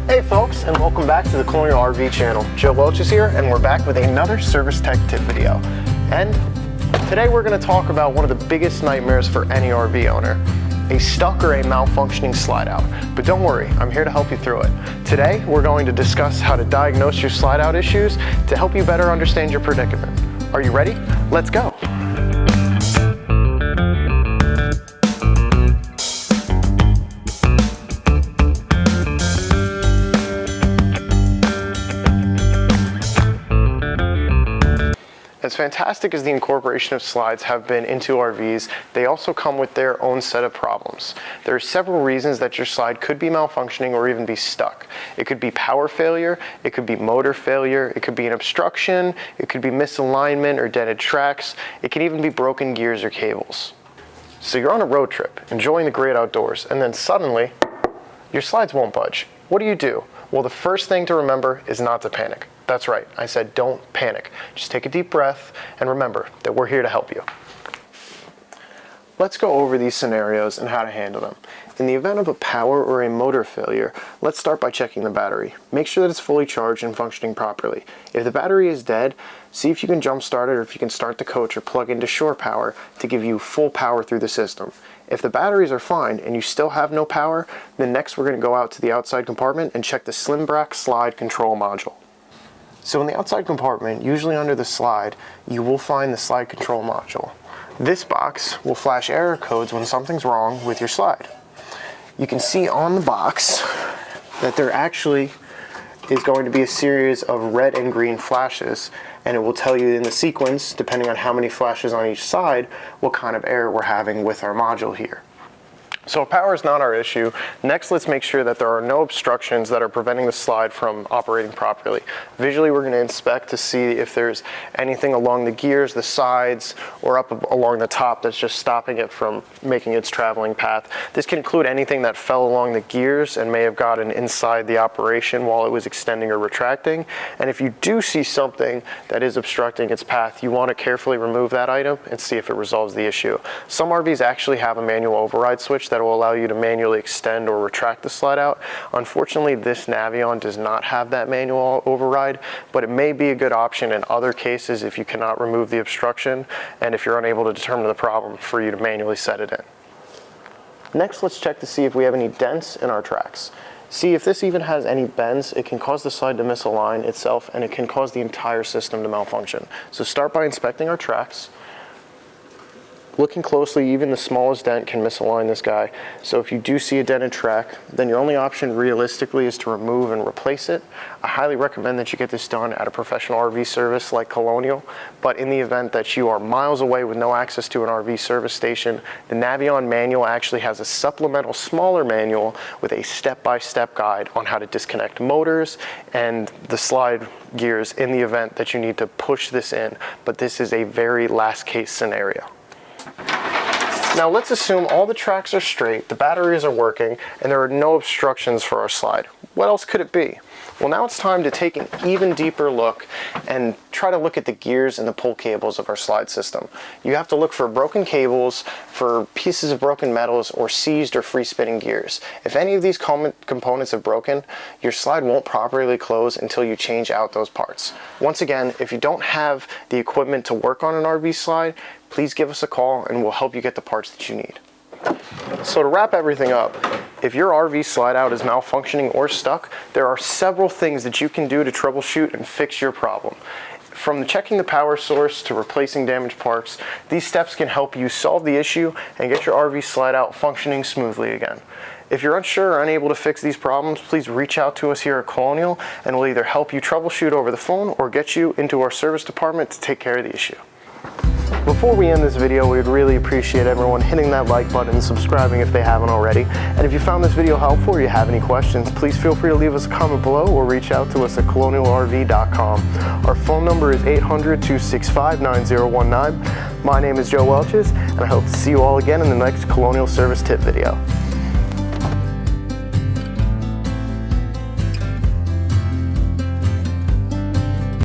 Hey folks, and welcome back to the Colonial RV channel. Joe Welch is here, and we're back with another service tech tip video. And today we're going to talk about one of the biggest nightmares for any RV owner, a stuck or a malfunctioning slide out. But don't worry, I'm here to help you through it. Today we're going to discuss how to diagnose your slide out issues to help you better understand your predicament. Are you ready? Let's go. As fantastic as the incorporation of slides have been into RVs, they also come with their own set of problems. There are several reasons that your slide could be malfunctioning or even be stuck. It could be power failure, it could be motor failure, it could be an obstruction, it could be misalignment or dented tracks, it can even be broken gears or cables. So you're on a road trip, enjoying the great outdoors, and then suddenly, your slides won't budge. What do? Well, the first thing to remember is not to panic. That's right, I said don't panic. Just take a deep breath and remember that we're here to help you. Let's go over these scenarios and how to handle them. In the event of a power or a motor failure, let's start by checking the battery. Make sure that it's fully charged and functioning properly. If the battery is dead, see if you can jump start it or if you can start the coach or plug into shore power to give you full power through the system. If the batteries are fine and you still have no power, then next we're going to go out to the outside compartment and check the Slimbrack slide control module. So in the outside compartment, usually under the slide, you will find the slide control module. This box will flash error codes when something's wrong with your slide. You can see on the box that there actually is going to be a series of red and green flashes, and it will tell you in the sequence, depending on how many flashes on each side, what kind of error we're having with our module here. So power is not our issue. Next, let's make sure that there are no obstructions that are preventing the slide from operating properly. Visually, we're going to inspect to see if there's anything along the gears, the sides, or up along the top that's just stopping it from making its traveling path. This can include anything that fell along the gears and may have gotten inside the operation while it was extending or retracting. And if you do see something that is obstructing its path, you want to carefully remove that item and see if it resolves the issue. Some RVs actually have a manual override switch that will allow you to manually extend or retract the slide out. Unfortunately, this Navion does not have that manual override, but it may be a good option in other cases if you cannot remove the obstruction and if you're unable to determine the problem for you to manually set it in. Next, let's check to see if we have any dents in our tracks. See if this even has any bends. It can cause the slide to misalign itself and it can cause the entire system to malfunction. So start by inspecting our tracks. Looking closely, even the smallest dent can misalign this guy. So if you do see a dented track, then your only option realistically is to remove and replace it. I highly recommend that you get this done at a professional RV service like Colonial, but in the event that you are miles away with no access to an RV service station, the Navion manual actually has a supplemental smaller manual with a step-by-step guide on how to disconnect motors and the slide gears in the event that you need to push this in, but this is a very last case scenario. Now let's assume all the tracks are straight, the batteries are working, and there are no obstructions for our slide. What else could it be? Well, now it's time to take an even deeper look and try to look at the gears and the pull cables of our slide system. You have to look for broken cables, for pieces of broken metals, or seized or free spinning gears. If any of these components have broken, your slide won't properly close until you change out those parts. Once again, if you don't have the equipment to work on an RV slide, please give us a call and we'll help you get the parts that you need. So to wrap everything up, if your RV slide out is malfunctioning or stuck, there are several things that you can do to troubleshoot and fix your problem. From checking the power source to replacing damaged parts, these steps can help you solve the issue and get your RV slide out functioning smoothly again. If you're unsure or unable to fix these problems, please reach out to us here at Colonial and we'll either help you troubleshoot over the phone or get you into our service department to take care of the issue. Before we end this video, we would really appreciate everyone hitting that like button and subscribing if they haven't already. And if you found this video helpful or you have any questions, please feel free to leave us a comment below or reach out to us at colonialrv.com. Our phone number is 800-265-9019. My name is Joe Welches, and I hope to see you all again in the next Colonial Service Tip video.